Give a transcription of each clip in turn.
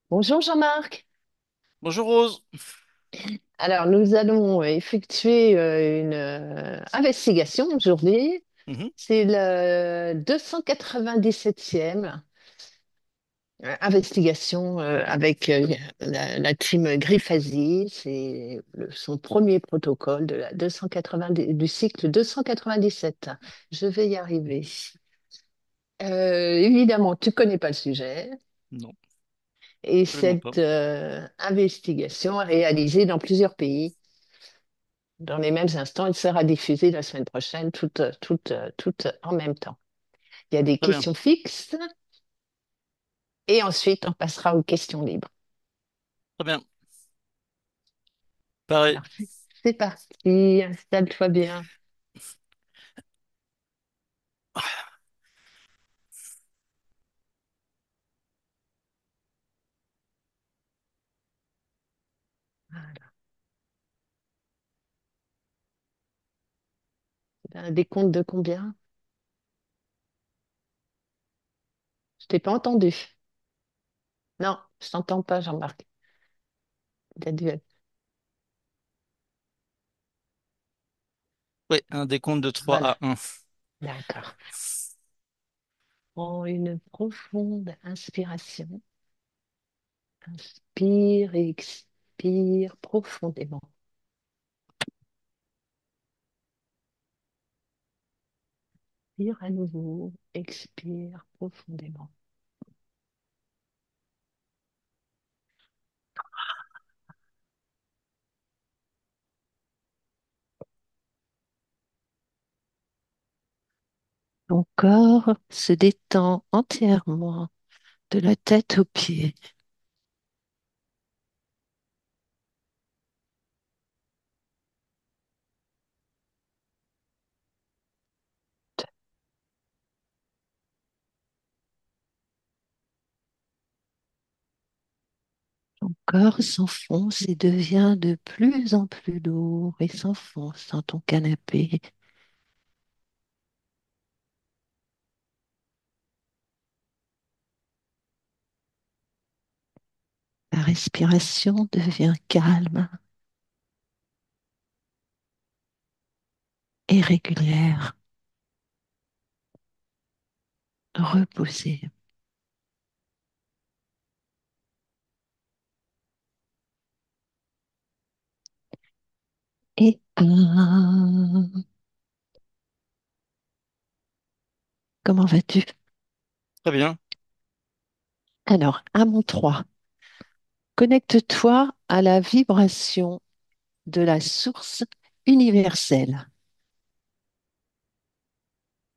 Bonjour Jean-Marc. Bonjour Rose. Alors, nous allons effectuer une investigation aujourd'hui. Mhm. C'est le 297e investigation avec la team Griffasi. C'est son premier protocole de la 290, du cycle 297. Je vais y arriver. Évidemment, tu connais pas le sujet. Non, Et absolument pas. cette investigation est réalisée dans plusieurs pays. Dans les mêmes instants, il sera diffusé la semaine prochaine, toutes en même temps. Il y a des Très bien, questions fixes et ensuite on passera aux questions libres. très bien. Pareil. Alors, c'est parti, installe-toi bien. Voilà. Un décompte de combien? Je t'ai pas entendu. Non, je t'entends pas, Jean-Marc. T'as dû- Oui, un décompte de 3 Voilà, à 1. d'accord. Prends une profonde inspiration. Inspire et expire profondément. Inspire à nouveau, expire profondément. Ton corps se détend entièrement de la tête aux pieds. Ton corps s'enfonce et devient de plus en plus lourd et s'enfonce dans ton canapé. La respiration devient calme et régulière, reposée. Et comment vas-tu? Très bien. Alors, à mon 3, connecte-toi à la vibration de la source universelle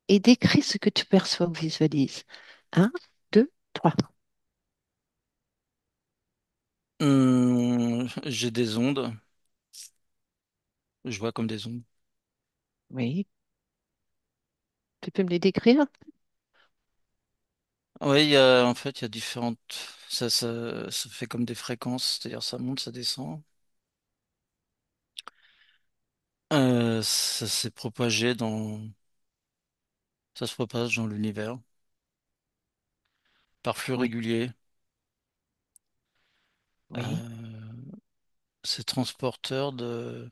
et décris ce que tu perçois ou visualises. Un, deux, trois. J'ai des ondes. Je vois comme des ondes. Oui, tu peux me les décrire? Oui, il y a différentes. Ça fait comme des fréquences, c'est-à-dire ça monte, ça descend. Ça s'est propagé dans. Ça se propage dans l'univers par flux Oui, régulier. oui, Euh, c'est transporteur de.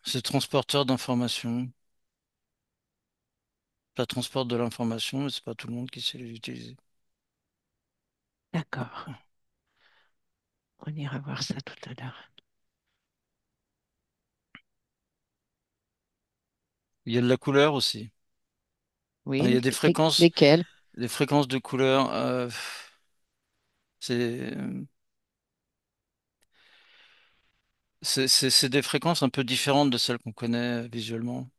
C'est transporteur d'informations. Ça transporte de l'information, mais c'est pas tout le monde qui sait les utiliser. d'accord. On ira voir ça tout à l'heure. Il y a de la couleur aussi. Il y Oui, a lesquels? des fréquences de couleur. C'est, c'est des fréquences un peu différentes de celles qu'on connaît visuellement.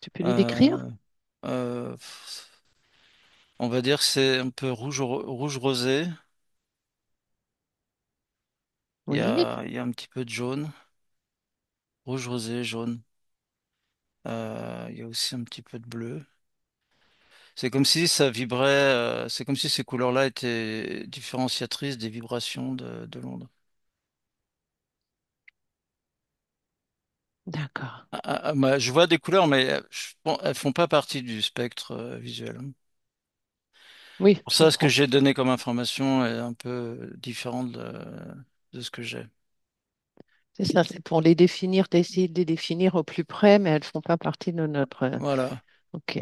Tu peux les décrire? Euh, euh, on va dire que c'est un peu rouge rosé. Oui, Il y a un petit peu de jaune, rouge rosé, jaune. Il y a aussi un petit peu de bleu. C'est comme si ça vibrait. C'est comme si ces couleurs-là étaient différenciatrices des vibrations de l'onde. d'accord. Je vois des couleurs, mais elles font pas partie du spectre visuel. Oui, Pour je ça, ce que comprends. j'ai donné comme information est un peu différent de ce que j'ai. C'est ça, c'est pour les définir, d'essayer de les définir au plus près, mais elles ne font pas partie de notre... Voilà. Ok,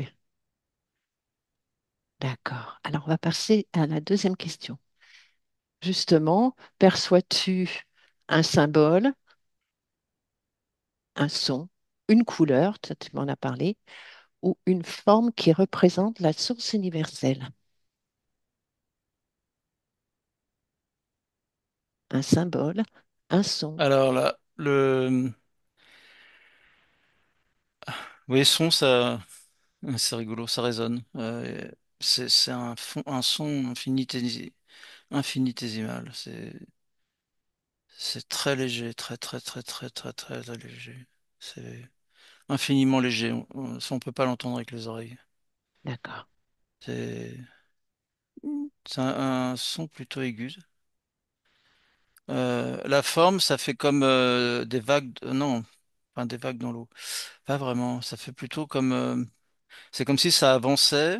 d'accord. Alors, on va passer à la deuxième question. Justement, perçois-tu un symbole, un son, une couleur, ça, tu m'en as parlé, ou une forme qui représente la source universelle? Un symbole, un son. Alors là, oui, son, ça, c'est rigolo, ça résonne. C'est un son infinitésimal. C'est très léger, très, très, très, très, très, très, très léger. C'est infiniment léger. Ça, on peut pas l'entendre avec les oreilles. D'accord. C'est c'est un son plutôt aigu. La forme, ça fait comme des vagues. Non, enfin des vagues dans l'eau. Pas vraiment. Ça fait plutôt comme. C'est comme si ça avançait.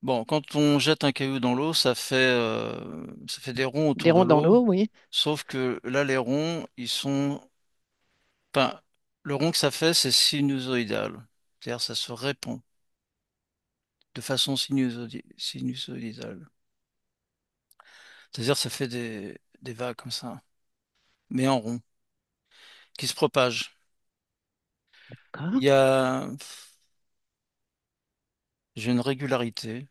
Bon, quand on jette un caillou dans l'eau, ça fait des ronds Des autour de ronds dans l'eau. l'eau, oui. Sauf que là, les ronds, ils sont. Enfin, le rond que ça fait, c'est sinusoïdal. C'est-à-dire, ça se répand de façon sinusoïdale. C'est-à-dire, ça fait des vagues comme ça, mais en rond, qui se propagent. D'accord. Il y a. J'ai une régularité.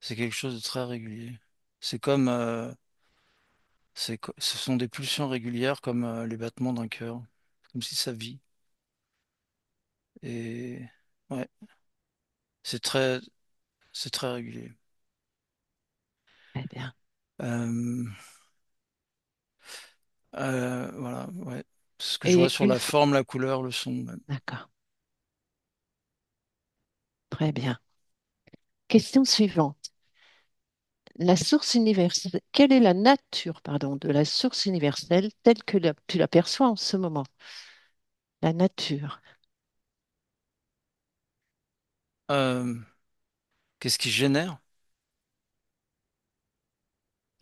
C'est quelque chose de très régulier. C'est comme. Ce sont des pulsions régulières comme les battements d'un cœur. Comme si ça vit. Et. Ouais, c'est très, c'est très régulier. Très bien. Euh, voilà, ouais. Ce que je vois Et sur une la fois. forme, la couleur, le son. Ouais. D'accord. Très bien. Question suivante. La source universelle, quelle est la nature, pardon, de la source universelle telle que tu l'aperçois en ce moment? La nature. Euh, Qu'est-ce qui génère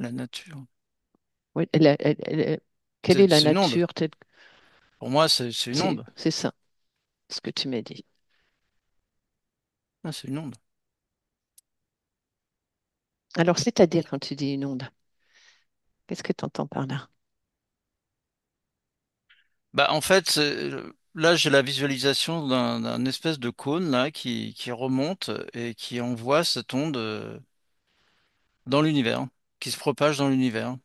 la nature? Oui, quelle est la C'est une onde. nature telle... Pour moi, c'est une onde. C'est ça, ce que tu m'as dit. Ah, c'est une onde. Alors, c'est-à-dire quand tu dis une onde, qu'est-ce que tu entends par là? Bah, en fait, là, j'ai la visualisation d'un espèce de cône là qui remonte et qui envoie cette onde dans l'univers, qui se propage dans l'univers.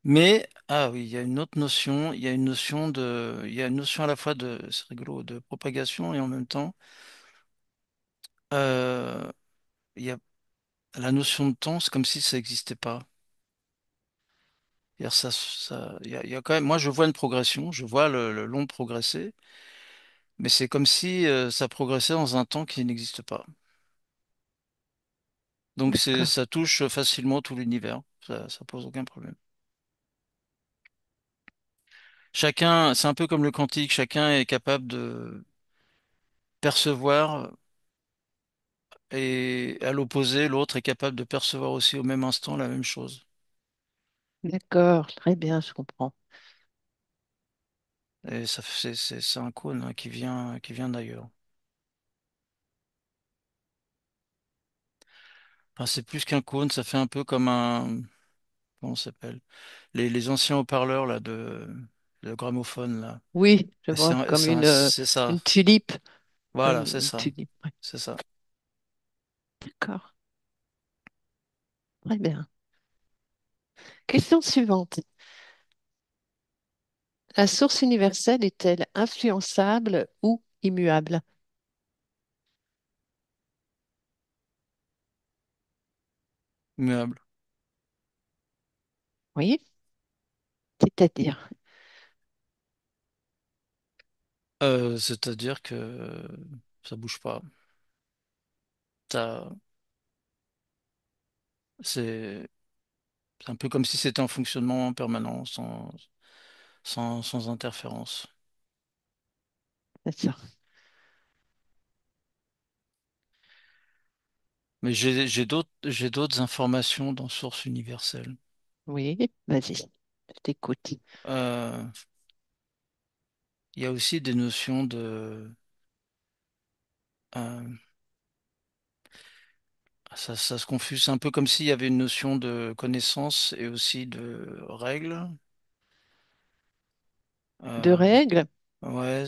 Mais ah oui, il y a une autre notion. Il y a une notion à la fois de, c'est rigolo, de propagation et en même temps, euh, il y a la notion de temps. C'est comme si ça n'existait pas. C'est-à-dire il y a quand même. Moi, je vois une progression. Je vois le long progresser. Mais c'est comme si ça progressait dans un temps qui n'existe pas. Donc D'accord, ça touche facilement tout l'univers. Ça pose aucun problème. Chacun, c'est un peu comme le quantique, chacun est capable de percevoir et à l'opposé, l'autre est capable de percevoir aussi au même instant la même chose. d'accord, très bien, je comprends. Et c'est un cône hein, qui vient d'ailleurs. Enfin, c'est plus qu'un cône, ça fait un peu comme un, comment ça s'appelle? Les anciens haut-parleurs là de gramophone là. Oui, je Et vois, comme c'est ça. une tulipe, Voilà, comme c'est une ça. tulipe. Ouais, C'est ça. d'accord, très bien. Question suivante. La source universelle est-elle influençable ou immuable? Immuable. Oui, c'est-à-dire. C'est-à-dire que ça bouge pas. Ça, c'est c'est un peu comme si c'était en fonctionnement permanent, sans interférence. C'est ça. Mais j'ai d'autres informations dans Source universelle. Oui, vas-y, je t'écoute. Euh, il y a aussi des notions euh, ça se confuse. C'est un peu comme s'il y avait une notion de connaissance et aussi de règles. De Euh, règles, ouais,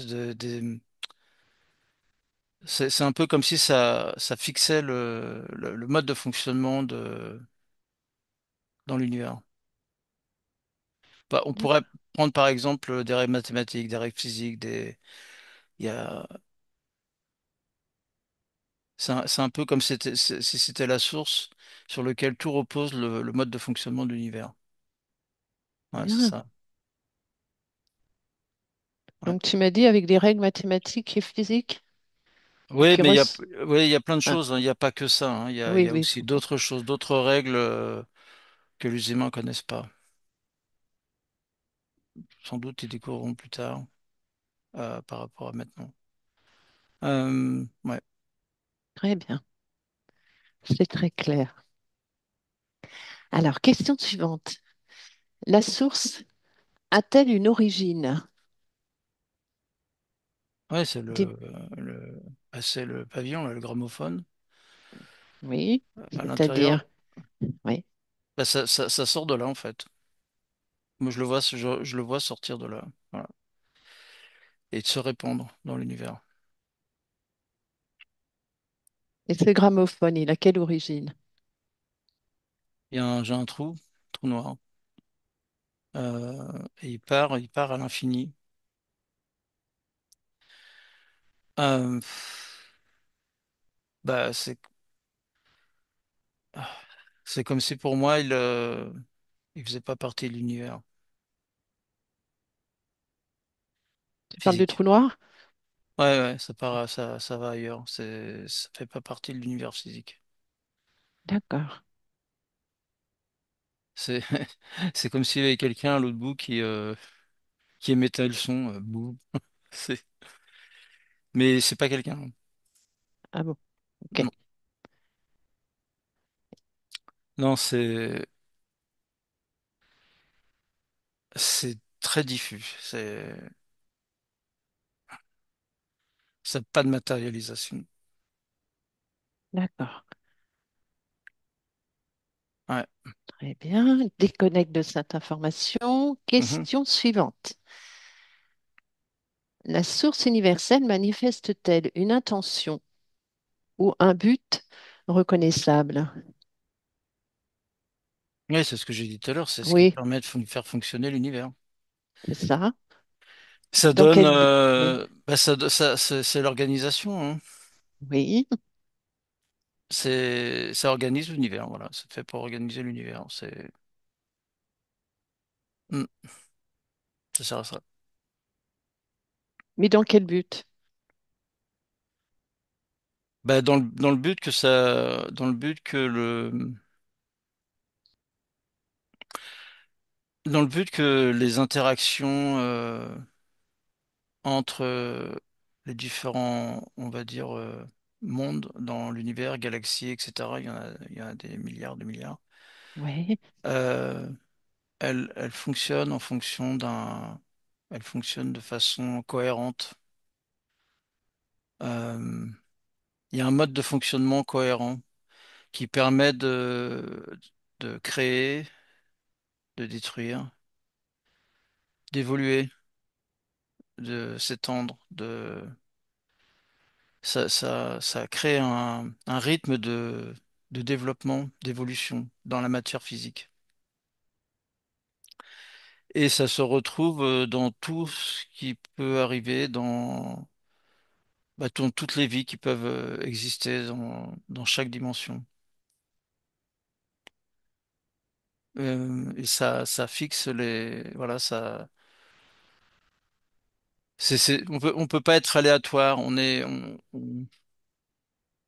c'est un peu comme si ça fixait le mode de fonctionnement dans l'univers. Bah, on pourrait prendre par exemple des règles mathématiques, des règles physiques, il y a, c'est un peu comme si c'était la source sur laquelle tout repose le mode de fonctionnement de l'univers. Ouais, c'est bien. ça. Ouais. Donc tu m'as dit avec des règles mathématiques et physiques Oui, qui mais res- oui, il y a plein de ah, choses, hein. Il n'y a pas que ça, hein. Il oui, y a oui, aussi d'autres choses, d'autres règles que les humains connaissent pas. Sans doute ils découvriront plus tard par rapport à maintenant. Ouais. très bien. C'est très clair. Alors, question suivante. La source a-t-elle une origine? Ouais, Dis- c'est le pavillon, là, le gramophone. Oui, À l'intérieur, c'est-à-dire, oui. bah, ça sort de là en fait. Moi, je le vois sortir de là, voilà, et de se répandre dans l'univers. Et ce gramophone, il a quelle origine? J'ai un trou noir, et il part à l'infini. Bah, c'est comme si pour moi, il faisait pas partie de l'univers Tu parles du physique. trou noir? Ouais, ouais, ça va ailleurs. Ça fait pas partie de l'univers physique. D'accord. C'est, c'est comme s'il y avait quelqu'un à l'autre bout qui émettait le son, bouh. C'est, mais c'est pas quelqu'un. Ah bon, ok. Non, non, c'est très diffus. Ça n'a pas de matérialisation. D'accord. Ouais. Très bien. Déconnecte de cette information. Mhm. Question suivante. La source universelle manifeste-t-elle une intention ou un but reconnaissable? Oui, c'est ce que j'ai dit tout à l'heure. C'est ce qui Oui, permet de faire fonctionner l'univers. c'est ça. Ça Dans donne, quel but? Oui, bah, c'est l'organisation, hein. oui. Ça organise l'univers, voilà. C'est fait pour organiser l'univers. Hmm, ça sert à ça. Mais dans quel but? Bah, dans le but que dans le but que les interactions entre les différents, on va dire, mondes dans l'univers, galaxies, etc. Il y en a des milliards de milliards. Oui, Euh, elles fonctionnent elles fonctionnent de façon cohérente. Euh, il y a un mode de fonctionnement cohérent qui permet de créer, de détruire, d'évoluer, de s'étendre, ça crée un rythme de développement, d'évolution dans la matière physique. Et ça se retrouve dans tout ce qui peut arriver dans toutes les vies qui peuvent exister dans chaque dimension. Et ça fixe voilà, on peut pas être aléatoire.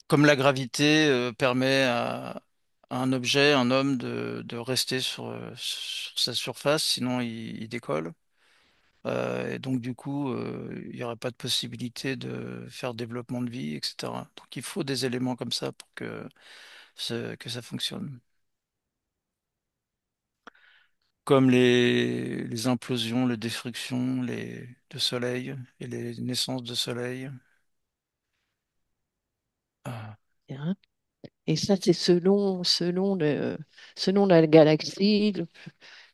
Comme la gravité permet à un objet, un homme, de rester sur sa surface, sinon il décolle. Et donc, du coup, il n'y aurait pas de possibilité de faire développement de vie, etc. Donc, il faut des éléments comme ça pour que ça fonctionne. Comme les implosions, les destructions de soleil et les naissances de soleil. Ah. Bien. Et ça, c'est selon la galaxie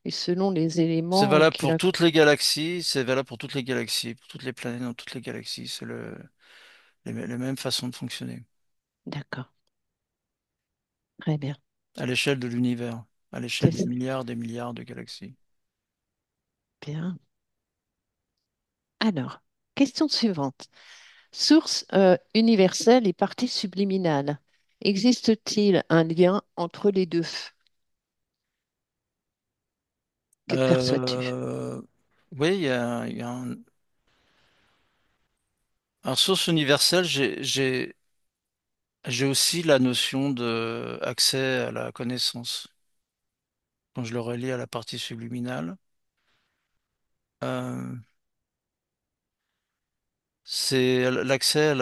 et selon les C'est éléments valable qui pour la... toutes les galaxies, c'est valable pour toutes les galaxies, pour toutes les planètes dans toutes les galaxies. C'est les mêmes façons de fonctionner. D'accord, très bien. À l'échelle de l'univers, à C'est l'échelle ça. des milliards de galaxies. Bien. Alors, question suivante. Source universelle et partie subliminale. Existe-t-il un lien entre les deux? Que perçois-tu? Euh, oui, il y a alors, source universelle, j'ai aussi la notion de accès à la connaissance. Quand je le relie à la partie subliminale, euh, c'est l'accès à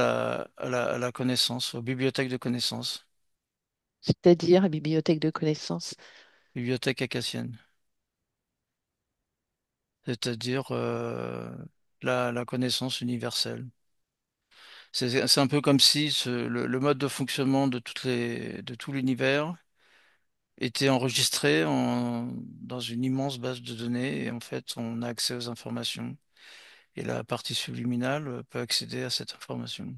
la connaissance, aux bibliothèques de connaissances, C'est-à-dire bibliothèque de connaissances. bibliothèque acacienne, c'est-à-dire la connaissance universelle. C'est un peu comme si le mode de fonctionnement de de tout l'univers était enregistré dans une immense base de données et en fait on a accès aux informations et la partie subliminale peut accéder à cette information.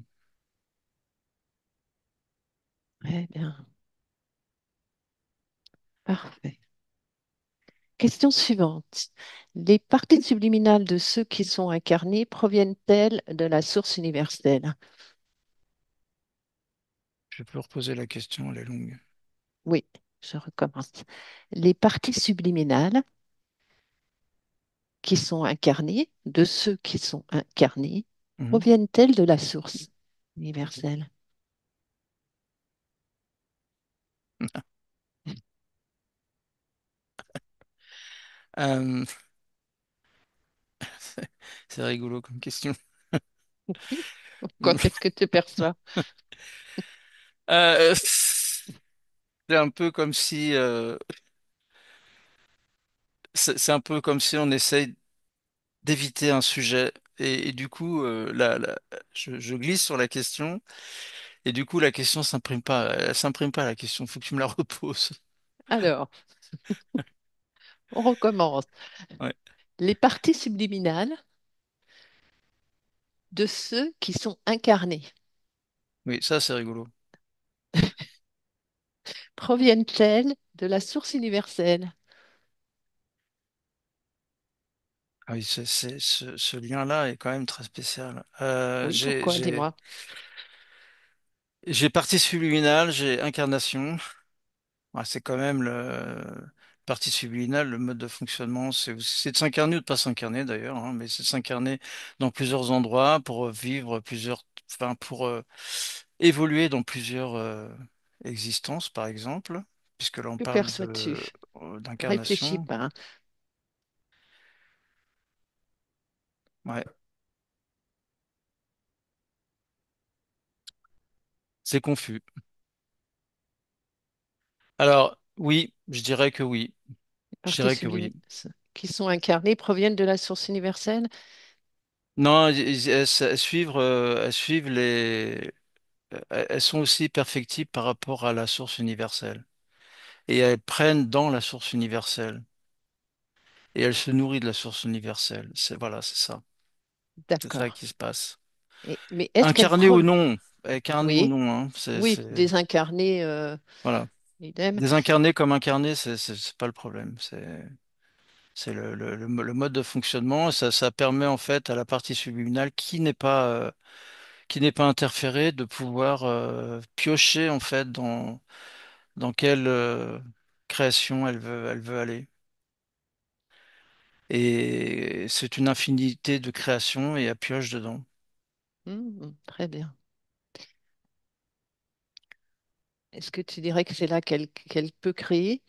Très bien, parfait. Question suivante. Les parties subliminales de ceux qui sont incarnés proviennent-elles de la source universelle? Je peux reposer la question, elle est longue. Oui, je recommence. Les parties subliminales qui sont incarnées, de ceux qui sont incarnés, Mhm. proviennent-elles de la source universelle? Euh, c'est rigolo comme question. Oui. Quoi, qu'est-ce que tu perçois? C'est un peu comme si c'est un peu comme si on essaye d'éviter un sujet et du coup je glisse sur la question et du coup la question s'imprime pas, elle s'imprime pas la question, faut que tu me la reposes. Alors, on recommence. Ouais. Les parties subliminales de ceux qui sont incarnés Oui, ça c'est rigolo. proviennent-elles de la source universelle? Ah oui, ce lien-là est quand même très spécial. Oui, pourquoi? Dis-moi. J'ai partie subliminale, j'ai incarnation. Ouais, c'est quand même le partie subliminale, le mode de fonctionnement, c'est de s'incarner ou de pas s'incarner d'ailleurs, hein, mais c'est de s'incarner dans plusieurs endroits pour vivre plusieurs, enfin pour évoluer dans plusieurs existences, par exemple, puisque là on Que parle perçois-tu? Réfléchis d'incarnation. pas, hein. Ouais, c'est confus. Alors oui, je dirais que oui. Les Je parties dirais que oui. subliminales qui sont incarnées proviennent de la source universelle? Non, elles suivent elles sont aussi perfectibles par rapport à la source universelle. Et elles prennent dans la source universelle. Et elles se nourrissent de la source universelle. Voilà, c'est ça. C'est ça D'accord. qui se passe. Mais est-ce qu'elles Incarné ou proviennent... non, incarné ou Oui, non, hein, oui, désincarnées, voilà. idem. Désincarné comme incarné, c'est pas le problème. C'est le mode de fonctionnement. Ça permet en fait à la partie subliminale qui n'est pas interférée de pouvoir piocher en fait dans quelle création elle veut aller. Et c'est une infinité de créations et elle pioche dedans. Très bien. Est-ce que tu dirais que c'est là qu'elle peut créer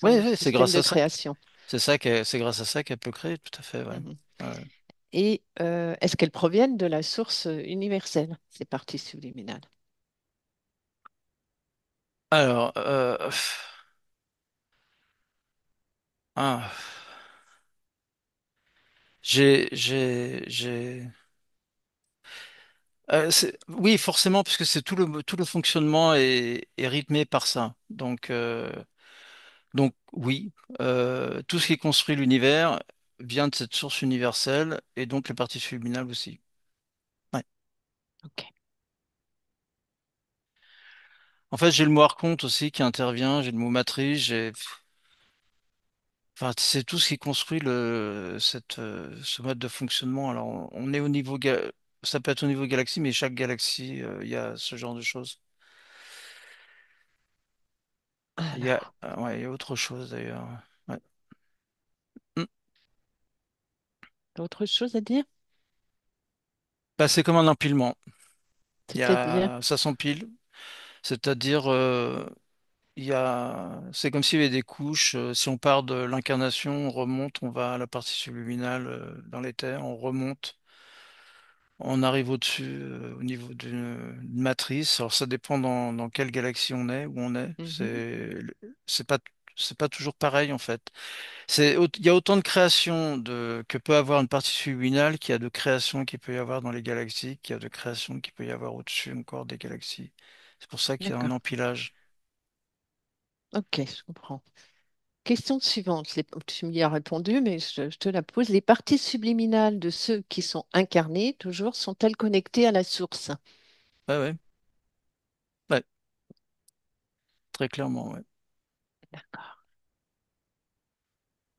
Oui, son oui, c'est système grâce de à ça. création? C'est grâce à ça qu'elle peut créer, tout à fait, ouais. Mhm. Ouais. Et est-ce qu'elles proviennent de la source universelle, ces parties subliminales? Alors, ah, j'ai. Oui, forcément, puisque c'est tout le fonctionnement est rythmé par ça. Donc oui, tout ce qui construit l'univers vient de cette source universelle et donc les parties subliminales aussi. Ouais. Ok. En fait, j'ai le mot archonte aussi qui intervient, j'ai le mot matrice, enfin, c'est tout ce qui construit ce mode de fonctionnement. Alors, on est au niveau, ça peut être au niveau galaxie, mais chaque galaxie, il y a ce genre de choses. Alors, Ouais, il y a autre chose d'ailleurs. Ouais. Hmm. autre chose à dire? Bah, c'est comme un empilement. C'est-à-dire, Ça s'empile, c'est-à-dire, c'est comme s'il y avait des couches. Si on part de l'incarnation, on remonte, on va à la partie subliminale, dans l'éther, on remonte. On arrive au-dessus, au niveau d'une matrice. Alors ça dépend dans quelle galaxie on est, où on est. mhm, C'est pas c'est pas toujours pareil en fait. Il y a autant de créations que peut avoir une partie subliminale qu'il y a de créations qu'il peut y avoir dans les galaxies, qu'il y a de créations qu'il peut y avoir au-dessus encore des galaxies. C'est pour ça qu'il y a un d'accord. empilage. Ok, je comprends. Question suivante. Tu m'y as répondu, mais je te la pose. Les parties subliminales de ceux qui sont incarnés, toujours, sont-elles connectées à la source? Ouais, ouais, ouais, très clairement, ouais. D'accord.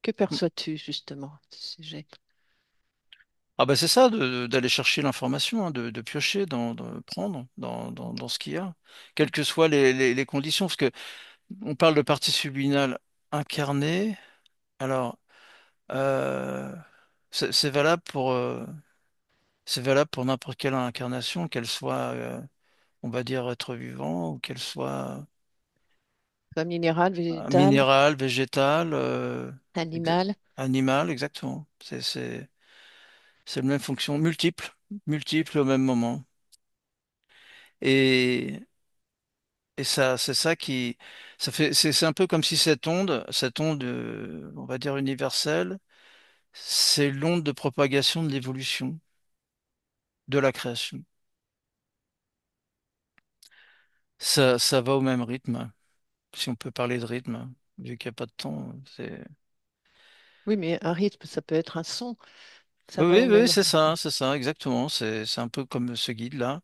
Que perçois-tu justement à ce sujet? Ah bah c'est ça, d'aller chercher l'information, hein, de piocher, prendre dans ce qu'il y a, quelles que soient les conditions, parce que on parle de partie subliminale incarnée. Alors, euh, c'est valable c'est valable pour n'importe quelle incarnation, qu'elle soit, on va dire, être vivant ou qu'elle soit Soit minéral, un végétal, minéral, végétal, animal? animal, exactement. C'est la même fonction, multiple au même moment. Et Et ça, c'est ça qui, ça fait, c'est un peu comme si cette onde, on va dire universelle, c'est l'onde de propagation de l'évolution de la création. Ça va au même rythme, si on peut parler de rythme, vu qu'il n'y a pas de temps. Oui, mais un rythme, ça peut être un son. Ça Oui, va oui, au oui, même rythme. c'est ça, exactement. C'est un peu comme ce guide-là.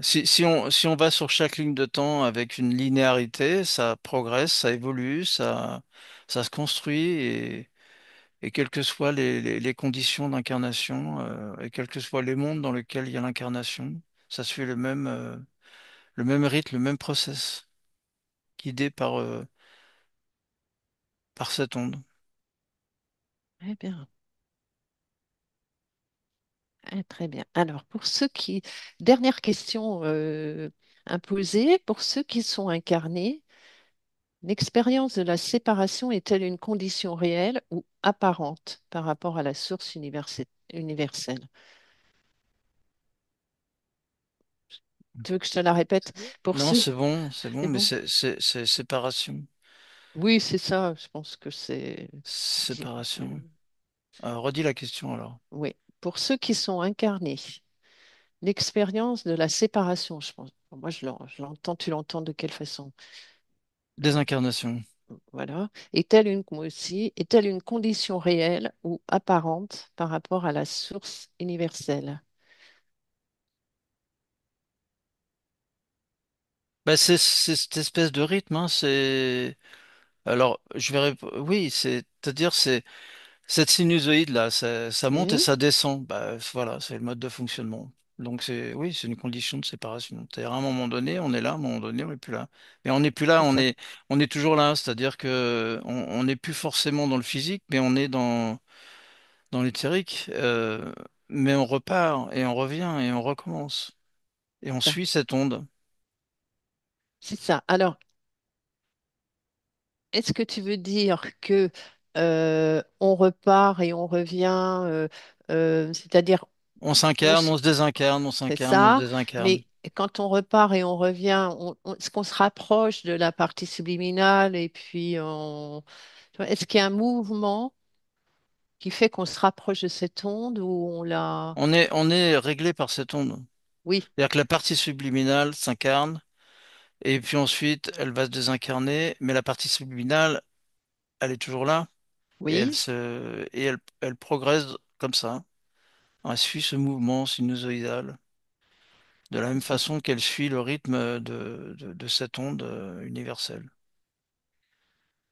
Si on va sur chaque ligne de temps avec une linéarité, ça progresse, ça évolue, ça se construit. Et quelles que soient les conditions d'incarnation, et quels que soient les mondes dans lesquels il y a l'incarnation, ça suit le même rythme, le même process, guidé par cette onde. Très bien. Très bien. Alors, dernière question imposée, pour ceux qui sont incarnés, l'expérience de la séparation est-elle une condition réelle ou apparente par rapport à la source universelle? Tu veux que je te la répète? Pour Non, ceux, c'est bon, c'est mais bon? c'est séparation. Oui, c'est ça. Je pense que Séparation. Redis la question alors. Oui. Pour ceux qui sont incarnés, l'expérience de la séparation, je pense. Bon, moi, je l'entends. Tu l'entends de quelle façon? Désincarnation. Voilà. Est-elle une condition réelle ou apparente par rapport à la source universelle? Bah, c'est cette espèce de rythme, hein, alors, oui, c'est-à-dire, cette sinusoïde-là, ça monte et Hmm. ça descend. Bah, voilà, c'est le mode de fonctionnement. Donc oui, c'est une condition de séparation. C'est-à-dire à un moment donné, on est là, à un moment donné, on n'est plus là. Mais on n'est plus là, C'est ça. on est toujours là. C'est-à-dire que on n'est plus forcément dans le physique, mais on est dans l'éthérique. Mais on repart et on revient et on recommence. Et on Ça. suit cette onde. C'est ça. Alors, est-ce que tu veux dire que on repart et on revient, c'est-à-dire, On on s'incarne, s- on se désincarne, on c'est s'incarne, on se ça, désincarne. mais quand on repart et on revient, est-ce qu'on se rapproche de la partie subliminale et puis tu vois, est-ce qu'il y a un mouvement qui fait qu'on se rapproche de cette onde ou on la... On est réglé par cette onde. Oui, C'est-à-dire que la partie subliminale s'incarne, et puis ensuite, elle va se désincarner, mais la partie subliminale, elle est toujours là, et oui, elle progresse comme ça. Elle suit ce mouvement sinusoïdal, de la même c'est façon qu'elle suit le rythme de cette onde universelle.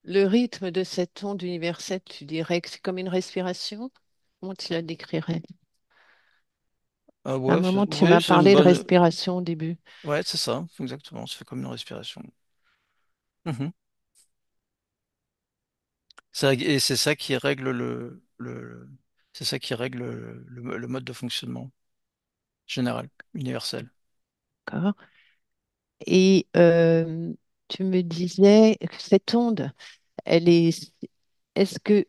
le rythme de cette onde universelle, tu dirais que c'est comme une respiration? Comment tu la décrirais? Ah À un ouais, moment, tu ouais, m'as c'est une parlé de bonne. respiration au début. Ouais, c'est ça, exactement. Ça fait comme une respiration. Mhm. Et c'est ça qui règle c'est ça qui règle le mode de fonctionnement général, universel. D'accord. Et tu me disais que cette onde, elle est, est-ce que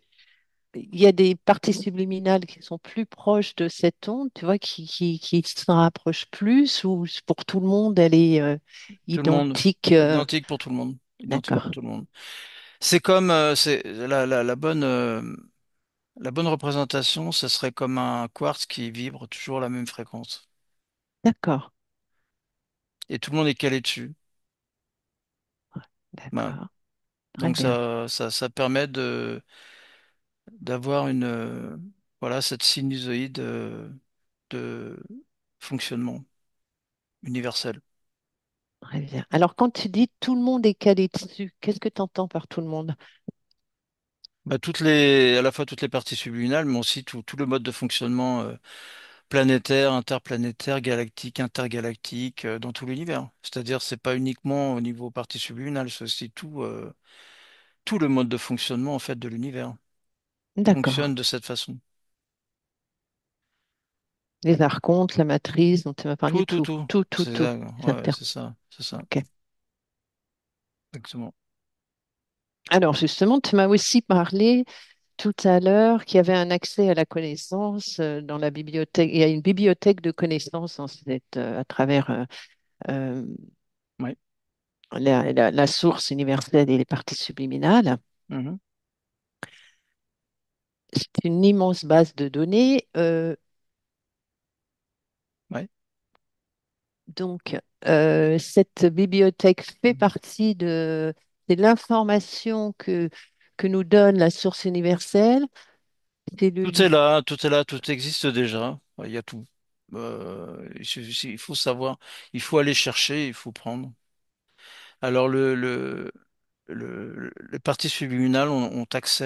il y a des parties subliminales qui sont plus proches de cette onde, tu vois, qui s'en rapprochent plus, ou pour tout le monde, elle est Tout le monde, identique? identique pour tout le monde, identique pour D'accord, tout le monde. C'est comme c'est la bonne représentation, ce serait comme un quartz qui vibre toujours à la même fréquence. d'accord, Et tout le monde est calé dessus. Voilà. d'accord, très Donc bien, ça permet d'avoir voilà, cette sinusoïde de fonctionnement universel. très bien. Alors, quand tu dis tout le monde est calé dessus, qu'est-ce que tu entends par tout le monde? Bah, à la fois toutes les parties subliminales, mais aussi tout le mode de fonctionnement planétaire, interplanétaire, galactique, intergalactique, dans tout l'univers. C'est-à-dire, c'est pas uniquement au niveau partie subliminale, c'est aussi tout le mode de fonctionnement en fait de l'univers D'accord. fonctionne de cette façon. Les archontes, la matrice dont tu m'as parlé, Tout, tout, tout, tout. tout, tout, C'est tout. ça, Ça ouais, c'est ça, c'est ça, Ok. exactement. Alors justement, tu m'as aussi parlé tout à l'heure qu'il y avait un accès à la connaissance dans la bibliothèque. Il y a une bibliothèque de connaissances à travers euh, Ouais. la source universelle et les parties subliminales. Mhm. C'est une immense base de données. Ouais. Donc, cette bibliothèque fait partie de l'information que nous donne la source universelle. C'est le Tout est livre. là, tout est là, tout existe déjà. Il y a tout. Il faut savoir, il faut aller chercher, il faut prendre. Alors les parties subliminales ont accès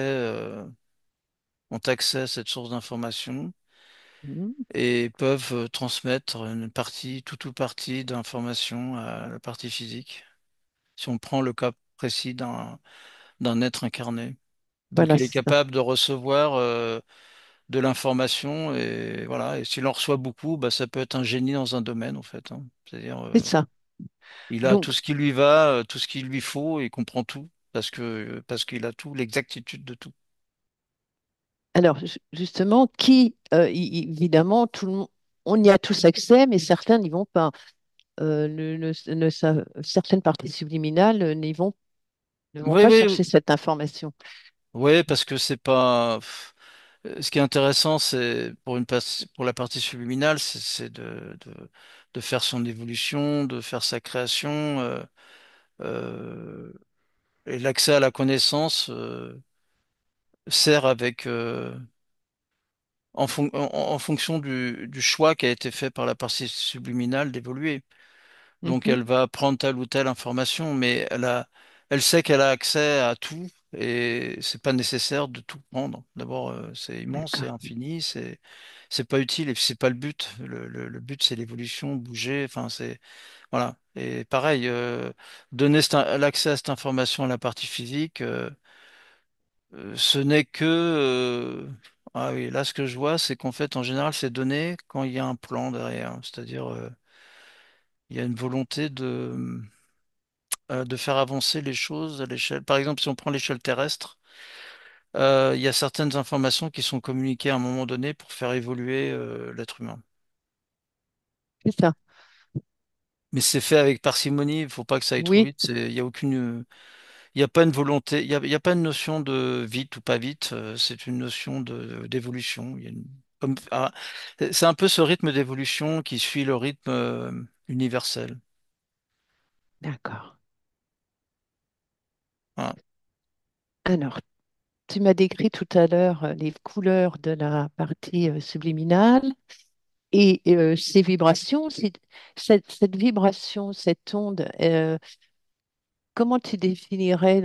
à cette source d'information Mhm. et peuvent transmettre une partie, toute ou partie d'information à la partie physique. Si on prend le cas précis d'un être incarné. Donc Voilà, il est c'est ça. capable de recevoir de l'information et voilà. Et s'il en reçoit beaucoup, bah, ça peut être un génie dans un domaine en fait, hein. C'est-à-dire C'est ça. il a tout Donc, ce qui lui va, tout ce qu'il lui faut, il comprend tout parce qu'il a tout, l'exactitude de tout. alors, justement, évidemment, on y a tous accès, mais certains n'y vont pas. Certaines parties subliminales ne vont Oui, pas oui, chercher cette information. oui, parce que c'est pas. Ce qui est intéressant, c'est pour la partie subliminale, c'est de faire son évolution, de faire sa création, euh, et l'accès à la connaissance sert en fonction du choix qui a été fait par la partie subliminale d'évoluer. Donc Mhm. elle va prendre telle ou telle information, mais elle sait qu'elle a accès à tout et c'est pas nécessaire de tout prendre. D'abord, c'est immense, c'est D'accord. infini, c'est pas utile et puis c'est pas le but. Le but c'est l'évolution, bouger. Enfin c'est voilà. Et pareil, donner l'accès à cette information à la partie physique, ce n'est que ah oui, là ce que je vois, c'est qu'en fait en général c'est donné quand il y a un plan derrière, c'est-à-dire il y a une volonté de faire avancer les choses à l'échelle. Par exemple, si on prend l'échelle terrestre, Il y a certaines informations qui sont communiquées à un moment donné pour faire évoluer l'être humain. C'est ça. Mais c'est fait avec parcimonie, il faut pas que ça aille trop Oui, vite. Il y a aucune, il y a pas une volonté, il y a pas une notion de vite ou pas vite. C'est une notion de d'évolution. C'est un peu ce rythme d'évolution qui suit le rythme universel. d'accord. Voilà. Alors, tu m'as décrit tout à l'heure les couleurs de la partie subliminale et ces vibrations. Cette vibration, cette onde, comment tu définirais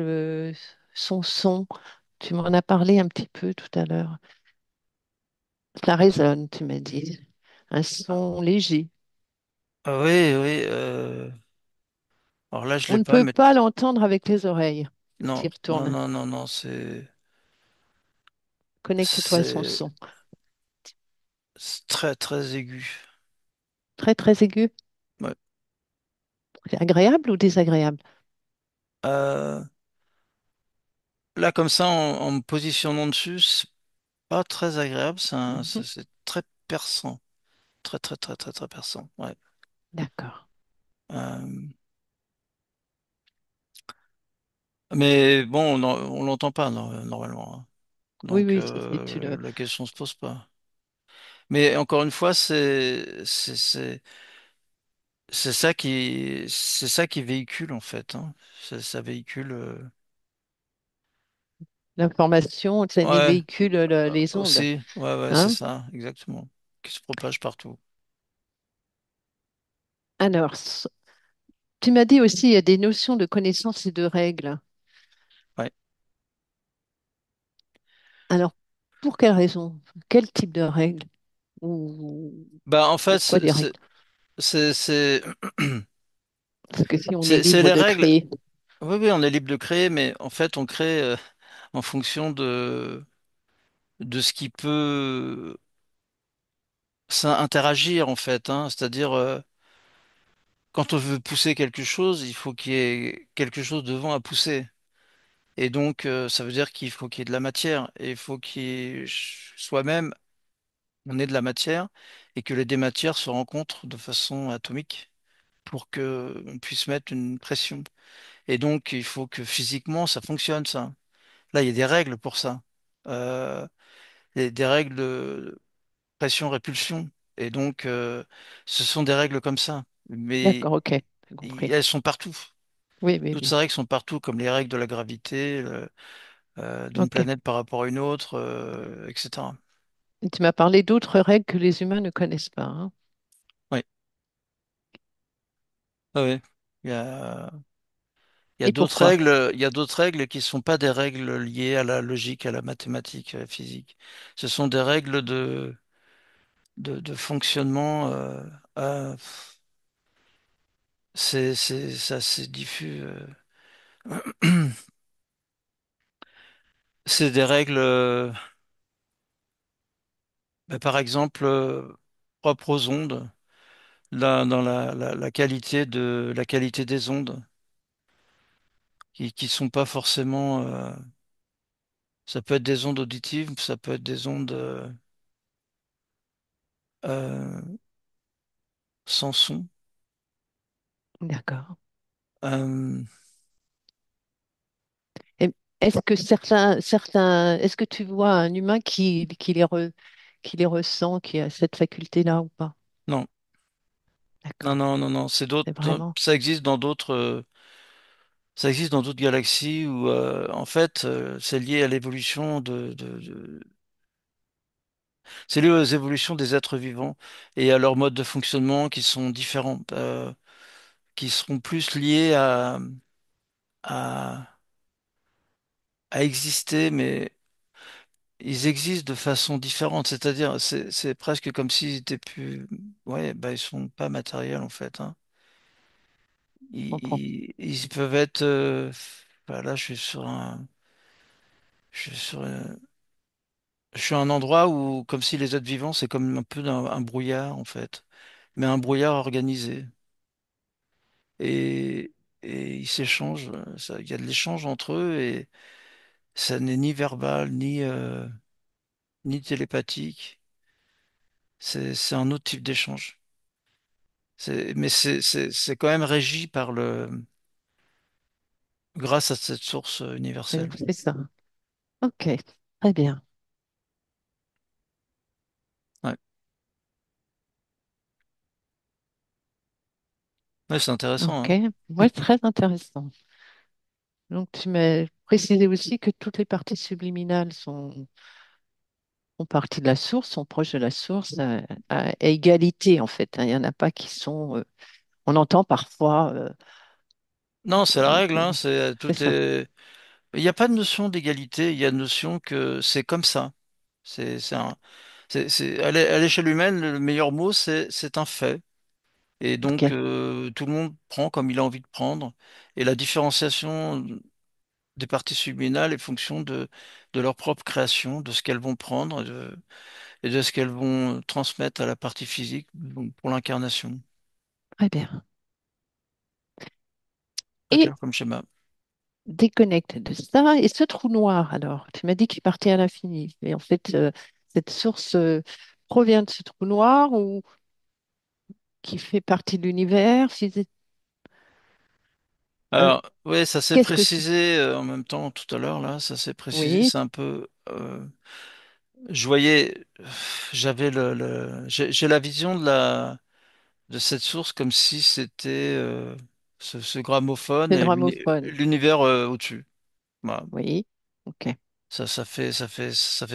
son son? Tu m'en as parlé un petit peu tout à l'heure. Ça résonne, tu m'as dit. Un son léger. Ah oui, oui. Alors là, je On l'ai ne pas, peut mais pas l'entendre avec les oreilles. Tu y non, non, retournes. non, non, non, Connecte-toi à son c'est son. c'est très, très aigu. Très, très aigu. Ouais. C'est agréable ou désagréable? Euh, Là, comme ça, en me positionnant dessus, c'est pas très agréable. Mhm. C'est très perçant, très, très, très, très, très perçant. Ouais. D'accord. Euh, mais bon, on l'entend pas normalement, hein. Oui, Donc oui, ça, c'est tu le. la question se pose pas. Mais encore une fois, c'est ça qui véhicule en fait, hein. Ça véhicule. L'information, ça les Ouais, véhicule les ondes. aussi. Ouais, ouais, c'est Hein? ça, exactement. Qui se propage partout. Alors, tu m'as dit aussi, il y a des notions de connaissance et de règles. Ouais. Alors, pour quelle raison? Quel type de règles? Ou Bah en fait, pourquoi des règles? c'est Parce que si on est c'est libre les de règles. créer, Oui, oui, on est libre de créer, mais en fait, on crée en fonction de ce qui peut interagir, en fait, hein. C'est-à-dire, quand on veut pousser quelque chose, il faut qu'il y ait quelque chose devant à pousser. Et donc, ça veut dire qu'il faut qu'il y ait de la matière. Et il faut qu'il y ait soi-même, on ait de la matière, et que les deux matières se rencontrent de façon atomique pour que on puisse mettre une pression. Et donc, il faut que physiquement, ça fonctionne, ça. Là, il y a des règles pour ça. Euh, des règles de pression-répulsion. Et donc, ce sont des règles comme ça. Mais d'accord, ok, j'ai compris. elles sont partout. Oui, oui, Toutes oui. ces règles sont partout, comme les règles de la gravité, d'une Ok. planète par rapport à une autre, etc. Et tu m'as parlé d'autres règles que les humains ne connaissent pas. Hein. Oui, ah oui. Il y a, Et pourquoi? il y a d'autres règles qui sont pas des règles liées à la logique, à la mathématique, à la physique. Ce sont des règles de fonctionnement. Euh, c'est assez diffus. C'est des règles, bah, par exemple, propres aux ondes, dans la qualité la qualité des ondes, qui sont pas forcément. Ça peut être des ondes auditives, ça peut être des ondes euh, sans son. D'accord. Euh, Et est-ce que est-ce que tu vois un humain qui les ressent, qui a cette faculté-là ou pas? non, non, D'accord. non, non, non. C'est d'autres. C'est vraiment. Ça existe dans d'autres. Ça existe dans d'autres galaxies où, en fait, c'est lié à l'évolution c'est lié aux évolutions des êtres vivants et à leurs modes de fonctionnement qui sont différents, qui seront plus liés à, à exister, mais ils existent de façon différente. C'est-à-dire, c'est presque comme s'ils étaient plus, ouais, bah, ils sont pas matériels en fait, hein. Je comprends. Ils peuvent être, bah, là, je suis sur, je suis à un endroit où, comme si les êtres vivants, c'est comme un peu un brouillard en fait, mais un brouillard organisé. Et, et ils s'échangent, il y a de l'échange entre eux et Ça n'est ni verbal, ni télépathique. C'est un autre type d'échange. Mais c'est quand même régi par grâce à cette source universelle. C'est ça. Ok, très bien. Ouais, ouais, c'est intéressant, Ok, hein. ouais, très intéressant. Donc, tu m'as précisé aussi que toutes les parties subliminales font partie de la source, sont proches de la source à égalité, en fait, hein. Il n'y en a pas qui sont. On entend parfois. Non, c'est la règle, hein. C'est ça. Il n'y a pas de notion d'égalité. Il y a une notion que c'est comme ça. C'est un, à l'échelle humaine, le meilleur mot, c'est un fait. Et donc, Ok, tout le monde prend comme il a envie de prendre. Et la différenciation des parties subliminales est fonction de leur propre création, de ce qu'elles vont prendre et de ce qu'elles vont transmettre à la partie physique donc pour l'incarnation. très bien. Pas Et clair comme schéma. déconnecte de ça. Et ce trou noir, alors, tu m'as dit qu'il partait à l'infini. Et en fait, cette source provient de ce trou noir ou qui fait partie de l'univers. Euh, Alors, oui, ça s'est qu'est-ce que c'est? précisé en même temps tout à l'heure, là, ça s'est précisé, Oui, c'est un peu... je voyais, j'avais j'ai la vision de cette source comme si c'était ce gramophone le et gramophone. l'univers au-dessus. Voilà. Oui, ok. Ça fait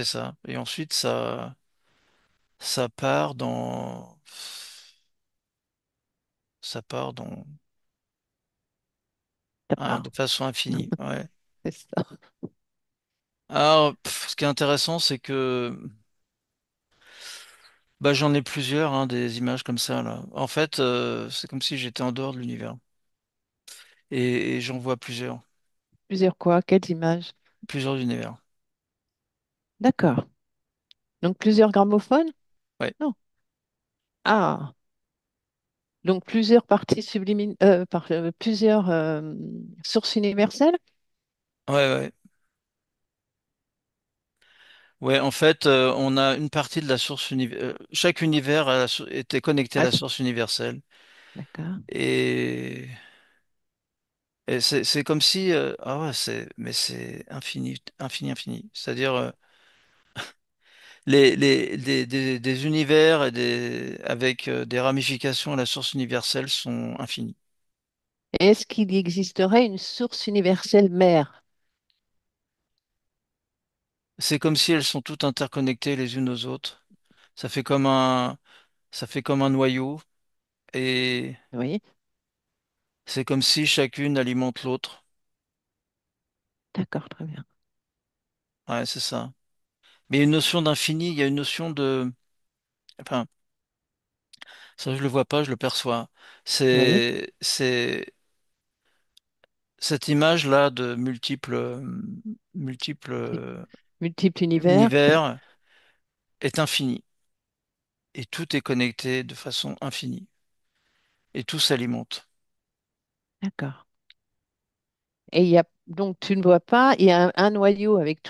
ça. Et ensuite, ça part ça part dans, Ça hein, part. de façon infinie. Ouais. C'est ça. Alors, ce qui est intéressant, c'est que bah, j'en ai plusieurs, hein, des images comme ça, là. En fait, c'est comme si j'étais en dehors de l'univers. Et j'en vois Plusieurs quoi? Quelles images? plusieurs univers. D'accord. Donc plusieurs gramophones? Ouais, Non. Ah, donc plusieurs parties subliminales, plusieurs sources universelles? ouais, ouais. Ouais, en fait, on a une partie de la source univers. Chaque univers était connecté à Ah, la source universelle. d'accord. Et, et c'est comme si, ah ouais, mais c'est infini, infini, infini. C'est-à-dire, des univers et avec des ramifications à la source universelle sont infinis. Est-ce qu'il y existerait une source universelle mère? C'est comme si elles sont toutes interconnectées les unes aux autres. Ça fait comme un noyau et Oui, c'est comme si chacune alimente l'autre. d'accord, très bien. Ouais, c'est ça. Mais il y a une notion d'infini, il y a une notion enfin, ça je le vois pas, je le perçois. Oui, C'est cette image-là de multiples multiples univers. univers est infinie et tout est connecté de façon infinie et tout s'alimente. D'accord. Et il y a donc tu ne vois pas, il y a un noyau avec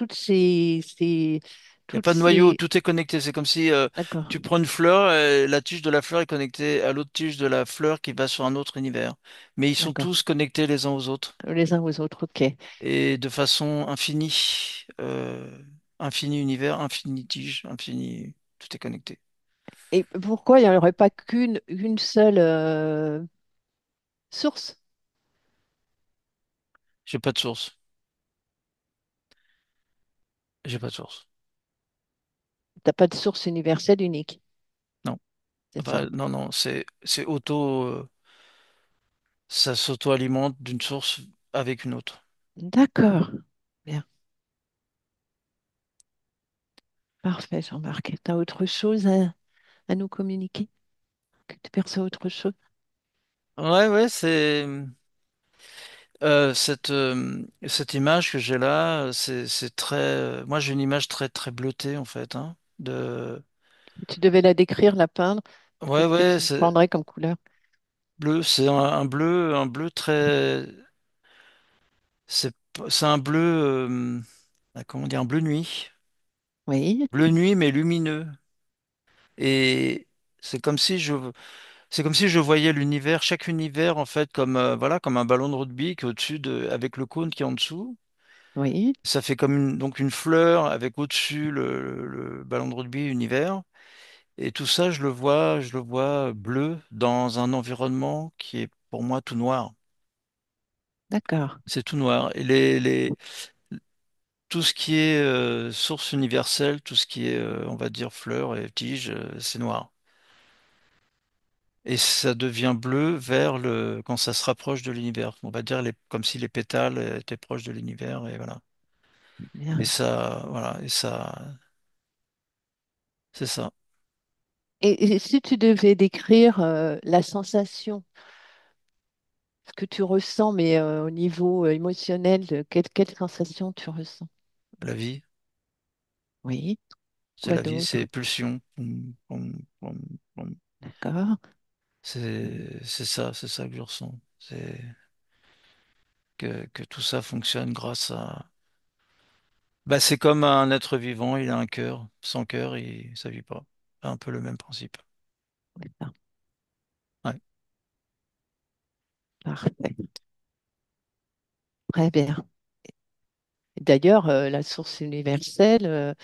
Il n'y a toutes pas de noyau, ces. tout est connecté. C'est comme si D'accord, tu prends une fleur, la tige de la fleur est connectée à l'autre tige de la fleur qui va sur un autre univers. Mais ils sont d'accord. tous connectés les uns aux autres Les uns aux autres, ok. et de façon infinie. Infini univers, infini tige, infini. Tout est connecté. Et pourquoi il n'y aurait pas qu'une seule source? J'ai pas de source. J'ai pas de source. T'as pas de source universelle unique, Non. c'est Enfin, ça. non, non, c'est ça s'auto-alimente d'une source avec une autre. D'accord. Bien, parfait, Jean-Marc. Tu as autre chose à nous communiquer? Que tu perçois autre chose? Ouais, ouais, cette image que j'ai là, c'est très. Moi, j'ai une image très très bleutée en fait, hein, Tu devais la décrire, la peindre. ouais, Qu'est-ce que ouais, tu c'est prendrais comme couleur? bleu. C'est un bleu très. C'est un bleu. comment dire, un bleu nuit. Oui, Bleu nuit, mais lumineux. Et c'est comme si je, c'est comme si je voyais l'univers, chaque univers, en fait, comme, voilà, comme un ballon de rugby qui est au-dessus de, avec le cône qui est en dessous. oui, Ça fait comme donc une fleur avec au-dessus le ballon de rugby univers. Et tout ça, je le vois bleu dans un environnement qui est pour moi tout noir. d'accord. C'est tout noir. Et tout ce qui est source universelle, tout ce qui est, on va dire, fleurs et tiges, c'est noir. Et ça devient bleu vers quand ça se rapproche de l'univers. On va dire comme si les pétales étaient proches de l'univers, et voilà. Et Bien. ça, voilà, et ça, c'est ça. Et si tu devais décrire la sensation, ce que tu ressens, mais au niveau émotionnel, quelle sensation tu ressens? La vie, Oui, c'est quoi la vie, d'autre? c'est pulsion. Poum, poum. D'accord. C'est ça que je ressens. C'est que tout ça fonctionne grâce à. Bah, c'est comme un être vivant, il a un cœur. Sans cœur, ça vit pas. Un peu le même principe. Ah, Ouais. parfait. Très bien. D'ailleurs, la source universelle,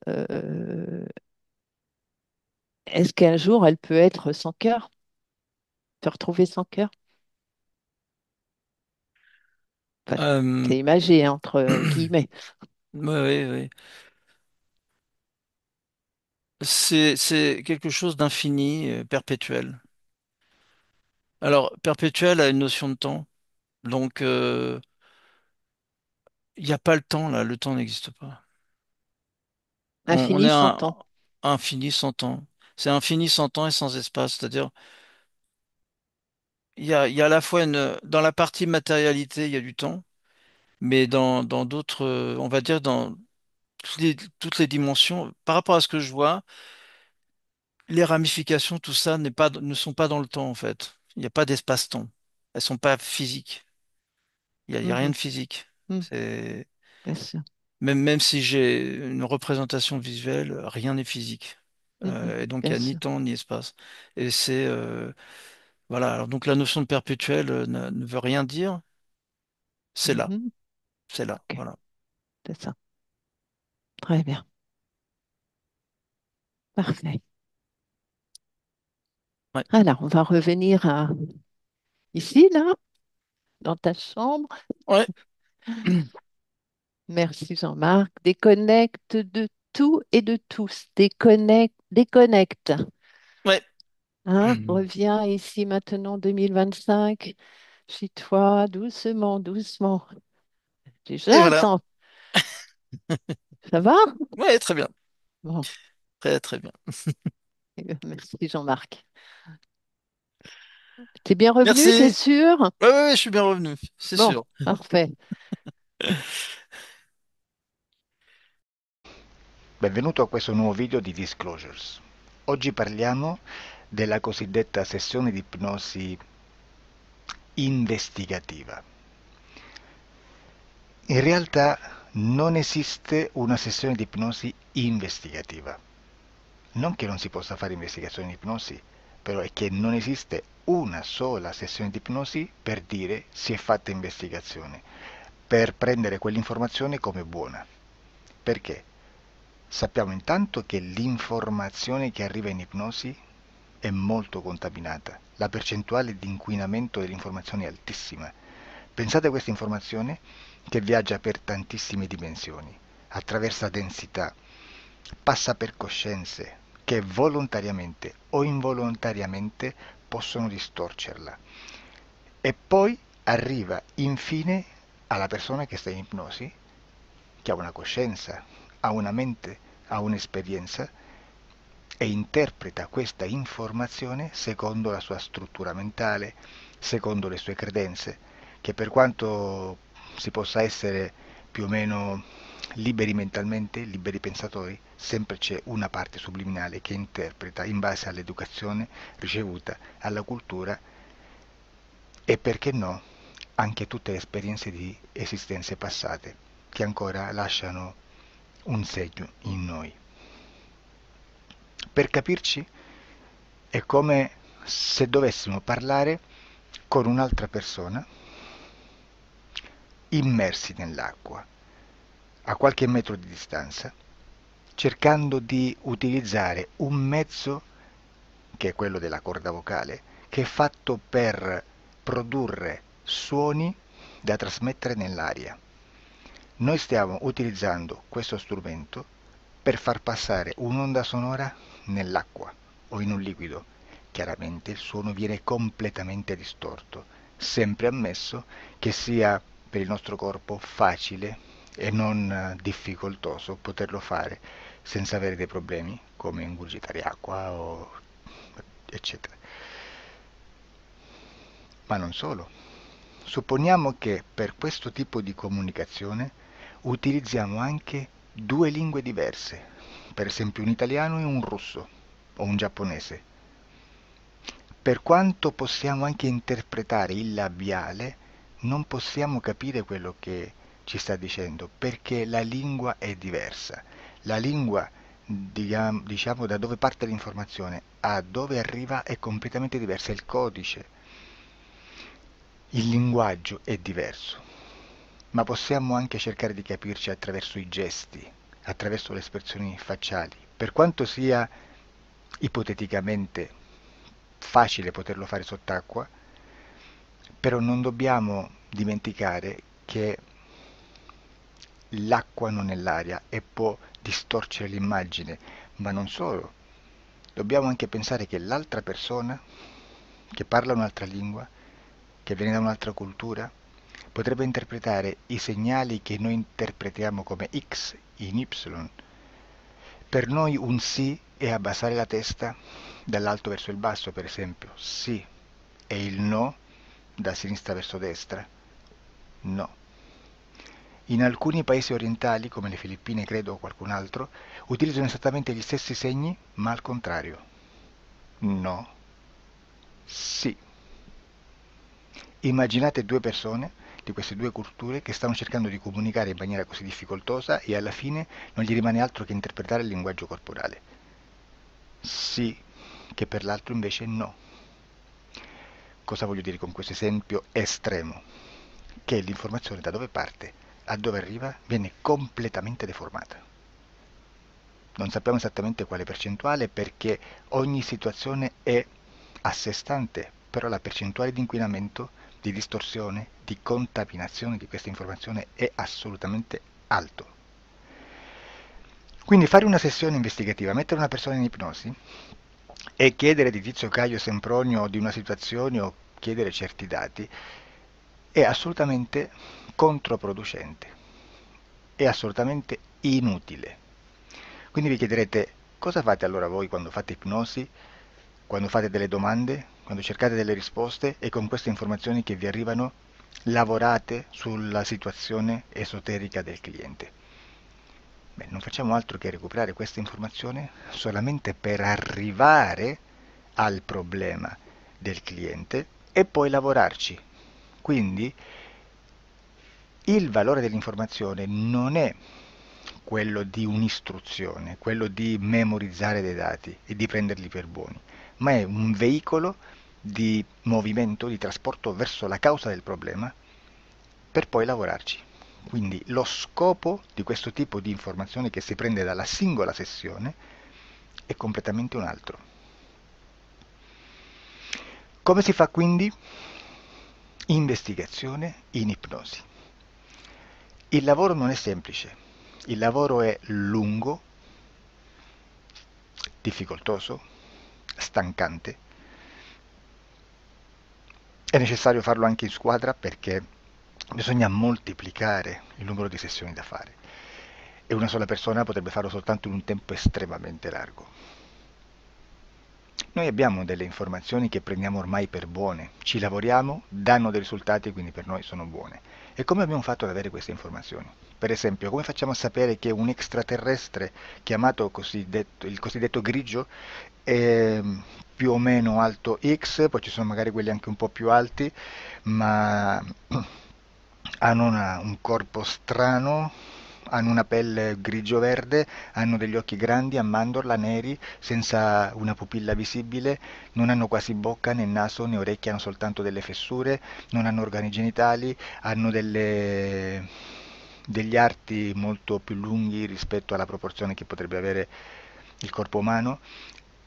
euh, est-ce qu'un jour elle peut être sans cœur, te retrouver sans cœur? Enfin, Euh, c'est imagé, hein, entre guillemets. ouais, ouais. C'est quelque chose d'infini, perpétuel. Alors, perpétuel a une notion de temps. Donc, il n'y a pas le temps, là. Le temps n'existe pas. On Infini est sans un temps. infini sans temps. C'est infini sans temps et sans espace. C'est-à-dire, il y a à la fois dans la partie matérialité, il y a du temps, mais dans d'autres, on va dire, dans toutes les dimensions, par rapport à ce que je vois, les ramifications, tout ça ne sont pas dans le temps, en fait. Il n'y a pas d'espace-temps. Elles sont pas physiques. Il y a rien Mhm, de physique. mhm, C'est bien sûr. même si j'ai une représentation visuelle, rien n'est physique. Mhm, Et donc il bien n'y a ni sûr. temps ni espace. Et c'est voilà. Alors, donc la notion de perpétuel ne veut rien dire. C'est là, Mhm, c'est là. ok, Voilà. c'est ça. Très bien. Parfait. Ouais. Alors, on va revenir à ici, là, dans ta chambre. Ouais. Merci Jean-Marc. Déconnecte de tout et de tous. Déconnecte, déconnecte. Ouais. Hein? Reviens ici maintenant 2025. Chez toi, doucement, doucement. Et Déjà, voilà. ça va? Ouais, très bien. Bon, Très très bien. merci Jean-Marc. T'es bien revenu, t'es Merci. sûr? Ouais, ouais, ouais, je suis bien revenu, c'est Bon, sûr. parfait. Benvenuto a questo nuovo video di Disclosures. Oggi parliamo della cosiddetta sessione di ipnosi investigativa. In realtà non esiste una sessione di ipnosi investigativa. Non che non si possa fare investigazione di ipnosi, però è che non esiste una sola sessione di ipnosi per dire si è fatta investigazione, per prendere quell'informazione come buona. Perché? Sappiamo intanto che l'informazione che arriva in ipnosi è molto contaminata, la percentuale di inquinamento dell'informazione è altissima. Pensate a questa informazione che viaggia per tantissime dimensioni, attraversa densità, passa per coscienze che volontariamente o involontariamente possono distorcerla e poi arriva infine alla persona che sta in ipnosi, che ha una coscienza, ha una mente, ha un'esperienza e interpreta questa informazione secondo la sua struttura mentale, secondo le sue credenze, che per quanto si possa essere più o meno liberi mentalmente, liberi pensatori, sempre c'è una parte subliminale che interpreta in base all'educazione ricevuta, alla cultura e perché no, anche tutte le esperienze di esistenze passate. che ancora lasciano un segno in noi. Per capirci, è come se dovessimo parlare con un'altra persona immersi nell'acqua, a qualche metro di distanza, cercando di utilizzare un mezzo, che è quello della corda vocale, che è fatto per produrre suoni da trasmettere nell'aria. Noi stiamo utilizzando questo strumento per far passare un'onda sonora nell'acqua o in un liquido. Chiaramente il suono viene completamente distorto, sempre ammesso che sia per il nostro corpo facile e non difficoltoso poterlo fare senza avere dei problemi come ingurgitare acqua o eccetera. Ma non solo. Supponiamo che per questo tipo di comunicazione utilizziamo anche due lingue diverse, per esempio un italiano e un russo o un giapponese. Per quanto possiamo anche interpretare il labiale, non possiamo capire quello che ci sta dicendo, perché la lingua è diversa. La lingua, diciamo, da dove parte l'informazione a dove arriva è completamente diversa, il codice, il linguaggio è diverso, ma possiamo anche cercare di capirci attraverso i gesti, attraverso le espressioni facciali. Per quanto sia ipoteticamente facile poterlo fare sott'acqua, però non dobbiamo dimenticare che l'acqua non è l'aria e può distorcere l'immagine, ma non solo. Dobbiamo anche pensare che l'altra persona, che parla un'altra lingua, che viene da un'altra cultura, potrebbe interpretare i segnali che noi interpretiamo come X in Y. Per noi un sì è abbassare la testa dall'alto verso il basso, per esempio, sì, e il no da sinistra verso destra, no. In alcuni paesi orientali, come le Filippine credo o qualcun altro, utilizzano esattamente gli stessi segni, ma al contrario. No, sì. Immaginate due persone di queste due culture che stanno cercando di comunicare in maniera così difficoltosa e alla fine non gli rimane altro che interpretare il linguaggio corporale. Sì, che per l'altro invece no. Cosa voglio dire con questo esempio estremo? Che l'informazione da dove parte a dove arriva viene completamente deformata. Non sappiamo esattamente quale percentuale perché ogni situazione è a sé stante, però la percentuale di inquinamento, di distorsione, di contaminazione di questa informazione è assolutamente alto. Quindi fare una sessione investigativa, mettere una persona in ipnosi e chiedere di Tizio Caio Sempronio di una situazione o chiedere certi dati è assolutamente controproducente, è assolutamente inutile. Quindi vi chiederete cosa fate allora voi quando fate ipnosi, quando fate delle domande, quando cercate delle risposte e con queste informazioni che vi arrivano lavorate sulla situazione esoterica del cliente. Beh, non facciamo altro che recuperare questa informazione solamente per arrivare al problema del cliente e poi lavorarci. Quindi il valore dell'informazione non è quello di un'istruzione, quello di memorizzare dei dati e di prenderli per buoni, ma è un veicolo di movimento, di trasporto verso la causa del problema per poi lavorarci. Quindi lo scopo di questo tipo di informazione che si prende dalla singola sessione è completamente un altro. Come si fa quindi? Investigazione in ipnosi. Il lavoro non è semplice, il lavoro è lungo, difficoltoso, stancante. È necessario farlo anche in squadra perché bisogna moltiplicare il numero di sessioni da fare e una sola persona potrebbe farlo soltanto in un tempo estremamente largo. Noi abbiamo delle informazioni che prendiamo ormai per buone, ci lavoriamo, danno dei risultati e quindi per noi sono buone. E come abbiamo fatto ad avere queste informazioni? Per esempio, come facciamo a sapere che un extraterrestre chiamato il cosiddetto grigio è più o meno alto X, poi ci sono magari quelli anche un po' più alti, ma hanno un corpo strano, hanno una pelle grigio-verde, hanno degli occhi grandi a mandorla, neri, senza una pupilla visibile, non hanno quasi bocca né naso né orecchie, hanno soltanto delle fessure, non hanno organi genitali, hanno degli arti molto più lunghi rispetto alla proporzione che potrebbe avere il corpo umano,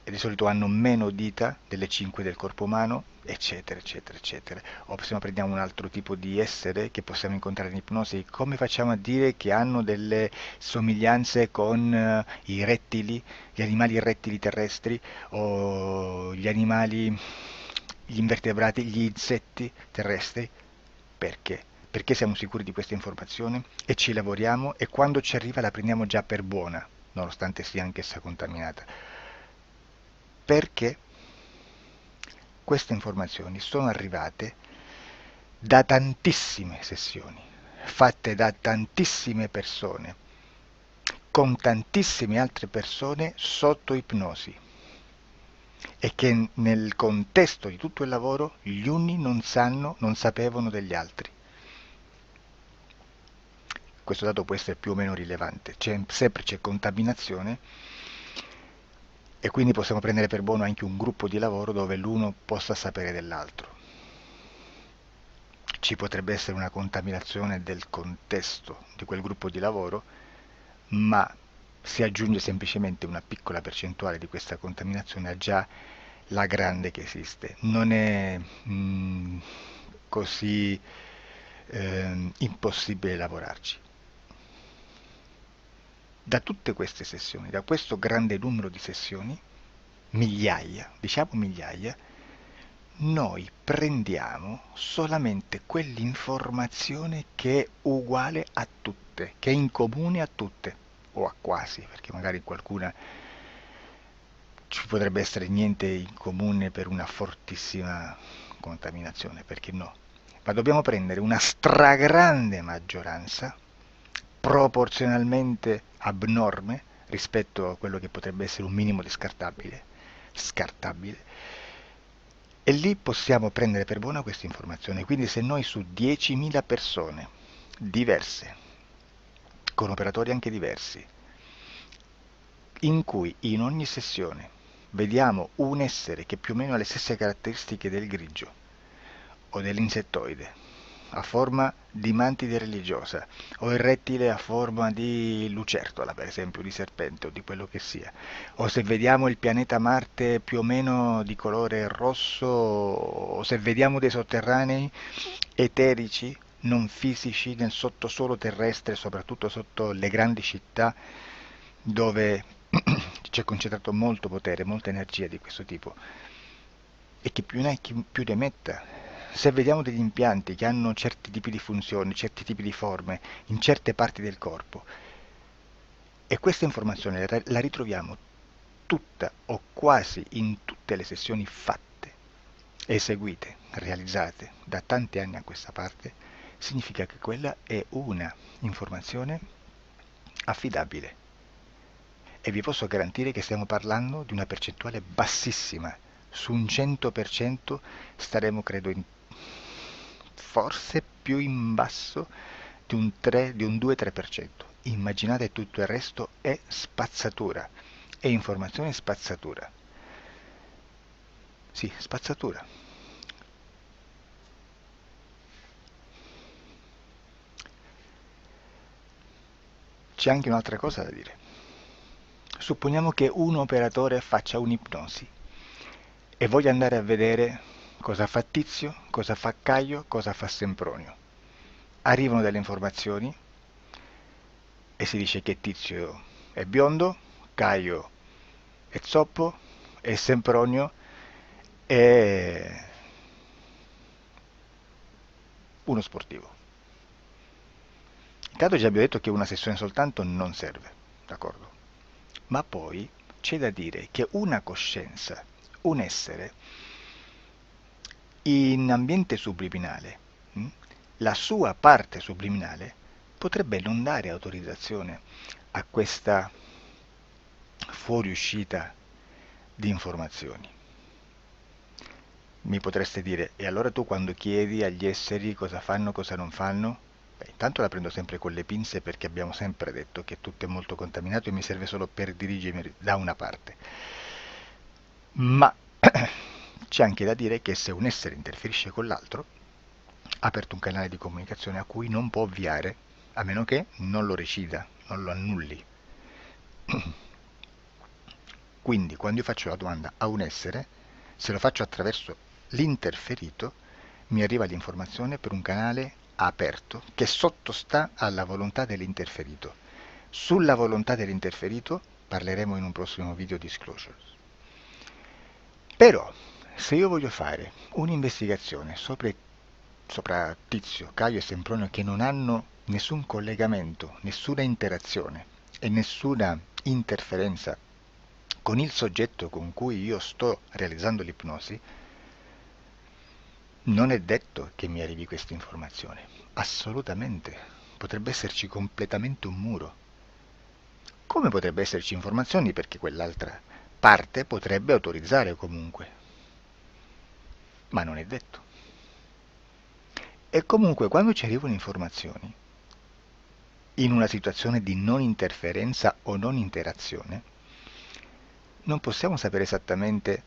e di solito hanno meno dita delle 5 del corpo umano, eccetera, eccetera, eccetera. O se no prendiamo un altro tipo di essere che possiamo incontrare in ipnosi, come facciamo a dire che hanno delle somiglianze con i rettili, gli animali rettili terrestri o gli invertebrati, gli insetti terrestri? Perché? Perché siamo sicuri di questa informazione e ci lavoriamo e quando ci arriva la prendiamo già per buona, nonostante sia anch'essa contaminata. Perché queste informazioni sono arrivate da tantissime sessioni, fatte da tantissime persone, con tantissime altre persone sotto ipnosi e che nel contesto di tutto il lavoro gli uni non sapevano degli altri. Questo dato può essere più o meno rilevante, sempre c'è contaminazione e quindi possiamo prendere per buono anche un gruppo di lavoro dove l'uno possa sapere dell'altro. Ci potrebbe essere una contaminazione del contesto di quel gruppo di lavoro, ma si aggiunge semplicemente una piccola percentuale di questa contaminazione a già la grande che esiste. Non è così impossibile lavorarci. Da tutte queste sessioni, da questo grande numero di sessioni, migliaia, diciamo migliaia, noi prendiamo solamente quell'informazione che è uguale a tutte, che è in comune a tutte, o a quasi, perché magari qualcuna ci potrebbe essere niente in comune per una fortissima contaminazione, perché no? Ma dobbiamo prendere una stragrande maggioranza, proporzionalmente abnorme rispetto a quello che potrebbe essere un minimo di scartabile, e lì possiamo prendere per buona questa informazione. Quindi se noi su 10.000 persone diverse, con operatori anche diversi, in cui in ogni sessione vediamo un essere che più o meno ha le stesse caratteristiche del grigio o dell'insettoide, a forma di mantide religiosa, o il rettile a forma di lucertola, per esempio, di serpente o di quello che sia, o se vediamo il pianeta Marte più o meno di colore rosso, o se vediamo dei sotterranei eterici, non fisici, nel sottosuolo terrestre, soprattutto sotto le grandi città, dove c'è concentrato molto potere, molta energia di questo tipo, e chi più ne ha chi più ne metta. Se vediamo degli impianti che hanno certi tipi di funzioni, certi tipi di forme in certe parti del corpo, e questa informazione la ritroviamo tutta o quasi in tutte le sessioni fatte, eseguite, realizzate da tanti anni a questa parte, significa che quella è una informazione affidabile. E vi posso garantire che stiamo parlando di una percentuale bassissima. Su un 100% staremo, credo, forse più in basso di un 2-3%. Immaginate, tutto il resto è spazzatura, è informazione spazzatura. Sì, spazzatura. C'è anche un'altra cosa da dire. Supponiamo che un operatore faccia un'ipnosi e voglia andare a vedere cosa fa Tizio, cosa fa Caio, cosa fa Sempronio. Arrivano delle informazioni e si dice che Tizio è biondo, Caio è zoppo e Sempronio è uno sportivo. Intanto già abbiamo detto che una sessione soltanto non serve, d'accordo? Ma poi c'è da dire che una coscienza, un essere, in ambiente subliminale, la sua parte subliminale potrebbe non dare autorizzazione a questa fuoriuscita di informazioni. Mi potreste dire, e allora tu quando chiedi agli esseri cosa fanno, cosa non fanno, Beh, intanto la prendo sempre con le pinze perché abbiamo sempre detto che tutto è molto contaminato e mi serve solo per dirigermi da una parte. Ma c'è anche da dire che se un essere interferisce con l'altro, ha aperto un canale di comunicazione a cui non può ovviare, a meno che non lo recida, non lo annulli. Quindi quando io faccio la domanda a un essere, se lo faccio attraverso l'interferito, mi arriva l'informazione per un canale aperto che sottostà alla volontà dell'interferito. Sulla volontà dell'interferito parleremo in un prossimo video disclosures. Però, se io voglio fare un'investigazione sopra Tizio, Caio e Sempronio che non hanno nessun collegamento, nessuna interazione e nessuna interferenza con il soggetto con cui io sto realizzando l'ipnosi, non è detto che mi arrivi questa informazione. Assolutamente. Potrebbe esserci completamente un muro. Come potrebbe esserci informazioni perché quell'altra parte potrebbe autorizzare comunque, ma non è detto. E comunque quando ci arrivano informazioni, in una situazione di non interferenza o non interazione, non possiamo sapere esattamente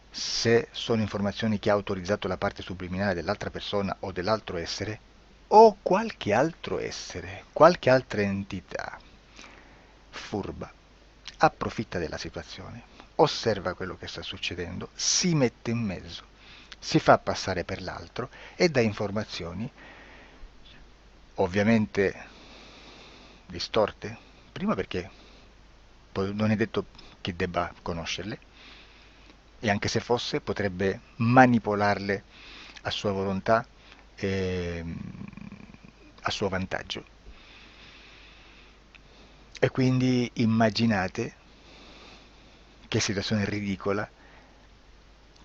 se sono informazioni che ha autorizzato la parte subliminale dell'altra persona o dell'altro essere o qualche altro essere, qualche altra entità furba, approfitta della situazione, osserva quello che sta succedendo, si mette in mezzo, si fa passare per l'altro e dà informazioni ovviamente distorte, prima perché non è detto che debba conoscerle e anche se fosse potrebbe manipolarle a sua volontà e a suo vantaggio. E quindi immaginate che situazione ridicola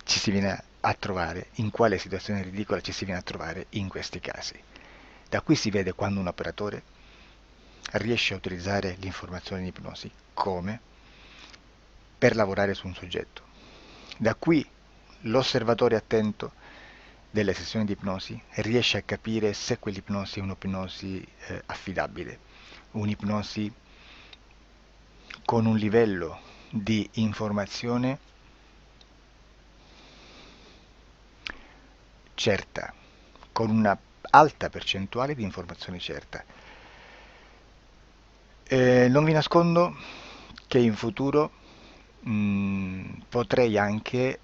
ci si viene a trovare, in quale situazione ridicola ci si viene a trovare in questi casi. Da qui si vede quando un operatore riesce a utilizzare l'informazione in ipnosi come per lavorare su un soggetto. Da qui l'osservatore attento delle sessioni di ipnosi riesce a capire se quell'ipnosi è un'ipnosi affidabile, un'ipnosi con un livello di informazione certa, con una alta percentuale di informazione certa. Non vi nascondo che in futuro potrei anche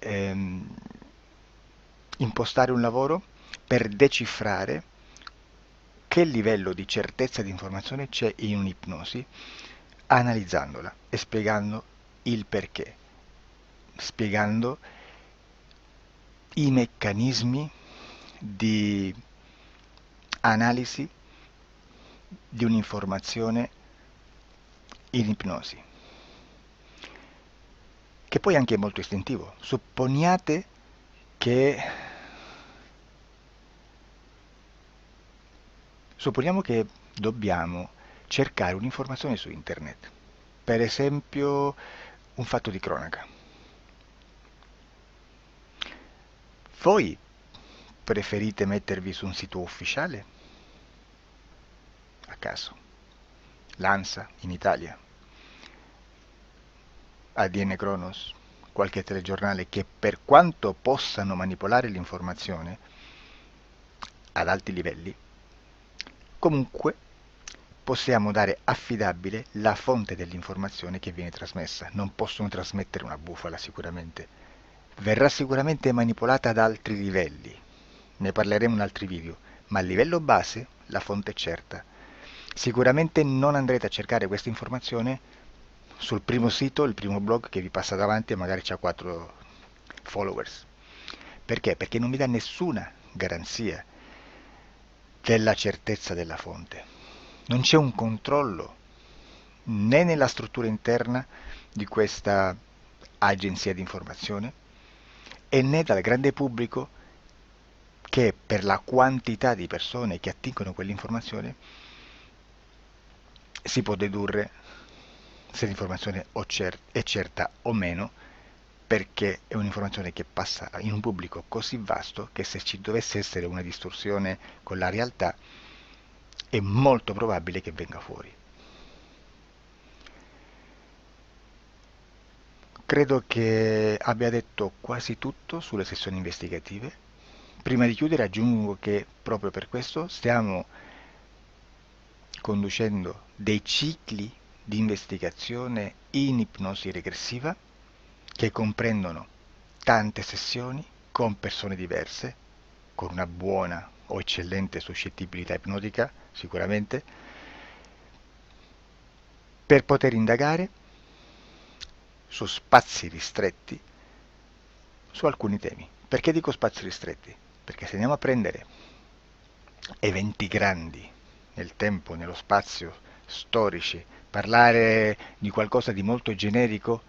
impostare un lavoro per decifrare che livello di certezza di informazione c'è in un'ipnosi, analizzandola e spiegando il perché, spiegando i meccanismi di analisi di un'informazione in ipnosi, che poi anche è molto istintivo. Che Supponiamo che dobbiamo cercare un'informazione su internet, per esempio un fatto di cronaca. Voi preferite mettervi su un sito ufficiale? A caso. L'ANSA in Italia, ADN Kronos, qualche telegiornale che per quanto possano manipolare l'informazione ad alti livelli, comunque possiamo dare affidabile la fonte dell'informazione che viene trasmessa. Non possono trasmettere una bufala sicuramente. Verrà sicuramente manipolata ad altri livelli. Ne parleremo in altri video, ma a livello base la fonte è certa. Sicuramente non andrete a cercare questa informazione sul primo sito, il primo blog che vi passa davanti e magari ha 4 followers. Perché? Perché non vi dà nessuna garanzia della certezza della fonte. Non c'è un controllo né nella struttura interna di questa agenzia di informazione e né dal grande pubblico che per la quantità di persone che attingono quell'informazione si può dedurre se l'informazione è certa o meno, perché è un'informazione che passa in un pubblico così vasto che se ci dovesse essere una distorsione con la realtà è molto probabile che venga fuori. Credo che abbia detto quasi tutto sulle sessioni investigative. Prima di chiudere aggiungo che proprio per questo stiamo conducendo dei cicli di investigazione in ipnosi regressiva che comprendono tante sessioni con persone diverse, con una buona o eccellente suscettibilità ipnotica sicuramente, per poter indagare su spazi ristretti su alcuni temi. Perché dico spazi ristretti? Perché se andiamo a prendere eventi grandi nel tempo, nello spazio, storici, parlare di qualcosa di molto generico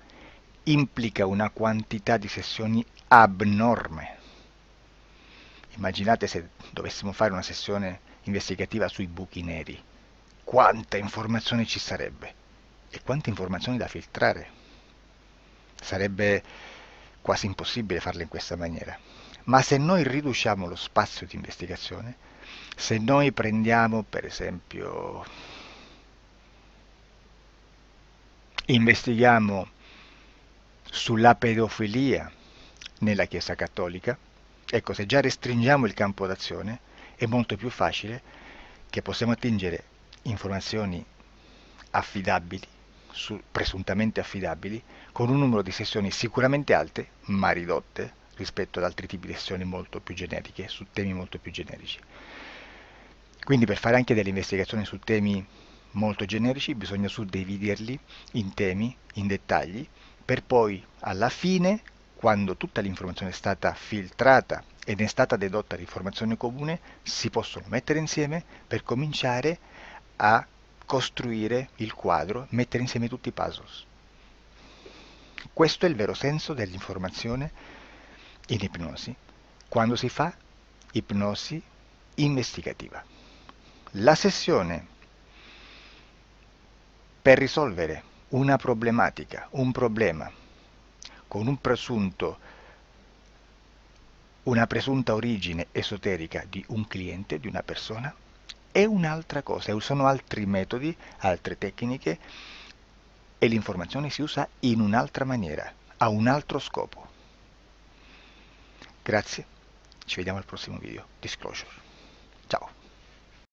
implica una quantità di sessioni abnorme. Immaginate se dovessimo fare una sessione investigativa sui buchi neri, quanta informazione ci sarebbe e quante informazioni da filtrare. Sarebbe quasi impossibile farlo in questa maniera. Ma se noi riduciamo lo spazio di investigazione, se noi prendiamo per esempio, investighiamo sulla pedofilia nella Chiesa Cattolica, ecco, se già restringiamo il campo d'azione, è molto più facile che possiamo attingere informazioni affidabili, presuntamente affidabili, con un numero di sessioni sicuramente alte, ma ridotte rispetto ad altri tipi di sessioni molto più generiche, su temi molto più generici. Quindi per fare anche delle investigazioni su temi molto generici bisogna suddividerli in temi, in dettagli, per poi alla fine, quando tutta l'informazione è stata filtrata ed è stata dedotta l'informazione comune, si possono mettere insieme per cominciare a costruire il quadro, mettere insieme tutti i puzzles. Questo è il vero senso dell'informazione in ipnosi, quando si fa ipnosi investigativa. La sessione per risolvere una problematica, un problema, con una presunta origine esoterica di un cliente, di una persona, è un'altra cosa, sono altri metodi, altre tecniche e l'informazione si usa in un'altra maniera, ha un altro scopo. Grazie, ci vediamo al prossimo video. Disclosure. Ciao.